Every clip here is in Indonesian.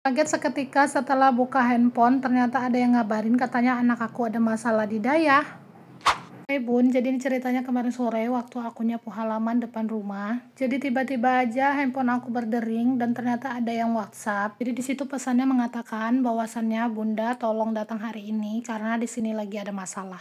Kaget seketika setelah buka handphone, ternyata ada yang ngabarin katanya anak aku ada masalah di daya. Hai Bun, jadi ini ceritanya kemarin sore waktu aku nyapu halaman depan rumah. Jadi tiba-tiba aja handphone aku berdering dan ternyata ada yang WhatsApp. Jadi di situ pesannya mengatakan bahwasannya Bunda tolong datang hari ini karena di sini lagi ada masalah.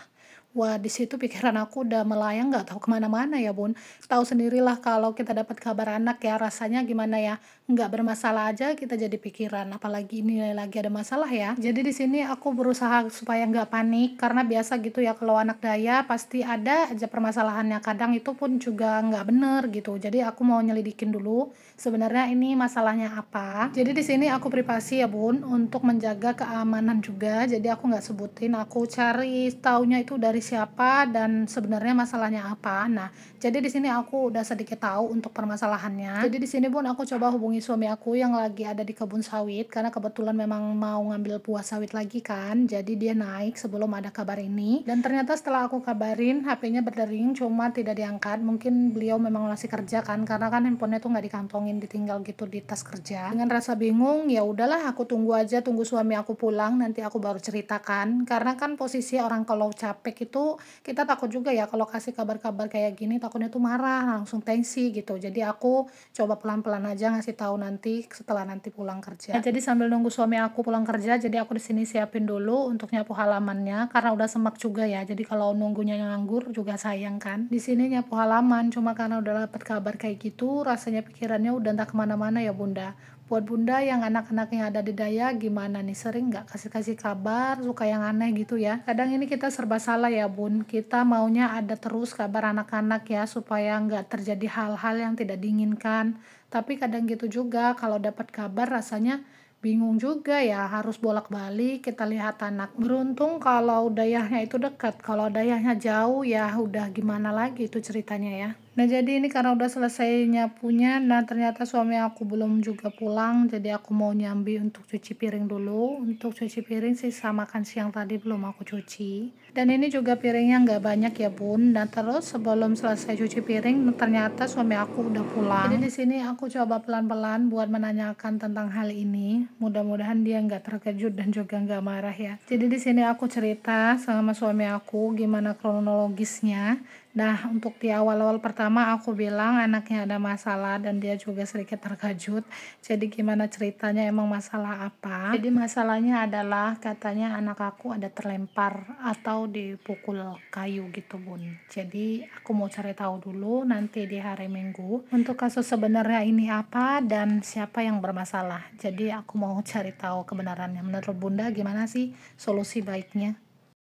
Wah, di situ pikiran aku udah melayang nggak tahu kemana-mana ya Bun. Tahu sendirilah kalau kita dapat kabar anak ya rasanya gimana ya. Nggak bermasalah aja kita jadi pikiran, apalagi ini lagi ada masalah ya. Jadi di sini aku berusaha supaya nggak panik karena biasa gitu ya kalau anak daya pasti ada aja permasalahannya. Kadang itu pun juga nggak bener gitu. Jadi aku mau nyelidikin dulu sebenarnya ini masalahnya apa. Jadi di sini aku privasi ya Bun untuk menjaga keamanan juga. Jadi aku nggak sebutin, aku cari taunya itu dari siapa dan sebenarnya masalahnya apa. Nah, jadi di sini aku udah sedikit tahu untuk permasalahannya. Jadi di sini Bun aku coba hubungi suami aku yang lagi ada di kebun sawit karena kebetulan memang mau ngambil buah sawit lagi kan. Jadi dia naik sebelum ada kabar ini. Dan ternyata setelah aku kabarin HP-nya berdering cuma tidak diangkat. Mungkin beliau memang masih kerja kan karena kan handphonenya tuh nggak dikantongin, ditinggal gitu di tas kerja. Dengan rasa bingung, ya udahlah aku tunggu aja, tunggu suami aku pulang nanti aku baru ceritakan. Karena kan posisi orang kalau capek itu kita takut juga ya kalau kasih kabar-kabar kayak gini takutnya tuh marah, langsung tensi gitu. Jadi aku coba pelan-pelan aja ngasih tahu nanti setelah nanti pulang kerja. Nah, jadi sambil nunggu suami aku pulang kerja, jadi aku di sini siapin dulu untuk nyapu halamannya karena udah semak juga ya. Jadi kalau nunggunya nganggur juga sayang kan. Di sini nyapu halaman cuma karena udah dapat kabar kayak gitu, rasanya pikirannya udah entah kemana-mana ya Bunda. Buat Bunda yang anak-anaknya ada di daya gimana nih, sering nggak kasih-kasih kabar, suka yang aneh gitu ya. Kadang ini kita serba salah ya Bun, kita maunya ada terus kabar anak-anak ya supaya nggak terjadi hal-hal yang tidak diinginkan. Tapi kadang gitu juga kalau dapat kabar rasanya bingung juga ya, harus bolak-balik kita lihat anak. Beruntung kalau dayahnya itu dekat, kalau dayahnya jauh ya udah gimana lagi itu ceritanya ya. Nah jadi ini karena udah selesai nyapunya, nah ternyata suami aku belum juga pulang, jadi aku mau nyambi untuk cuci piring dulu. Untuk cuci piring sisa makan siang tadi belum aku cuci. Dan ini juga piringnya nggak banyak ya Bun. Dan terus sebelum selesai cuci piring, ternyata suami aku udah pulang. Jadi di sini aku coba pelan-pelan buat menanyakan tentang hal ini. Mudah-mudahan dia nggak terkejut dan juga nggak marah ya. Jadi di sini aku cerita sama suami aku gimana kronologisnya. Nah, untuk di awal-awal pertama aku bilang anaknya ada masalah dan dia juga sedikit terkejut. Jadi gimana ceritanya, emang masalah apa? Jadi masalahnya adalah katanya anak aku ada terlempar atau dipukul kayu gitu Bun. Jadi aku mau cari tahu dulu nanti di hari Minggu untuk kasus sebenarnya ini apa dan siapa yang bermasalah. Jadi aku mau cari tahu kebenarannya. Menurut Bunda gimana sih solusi baiknya?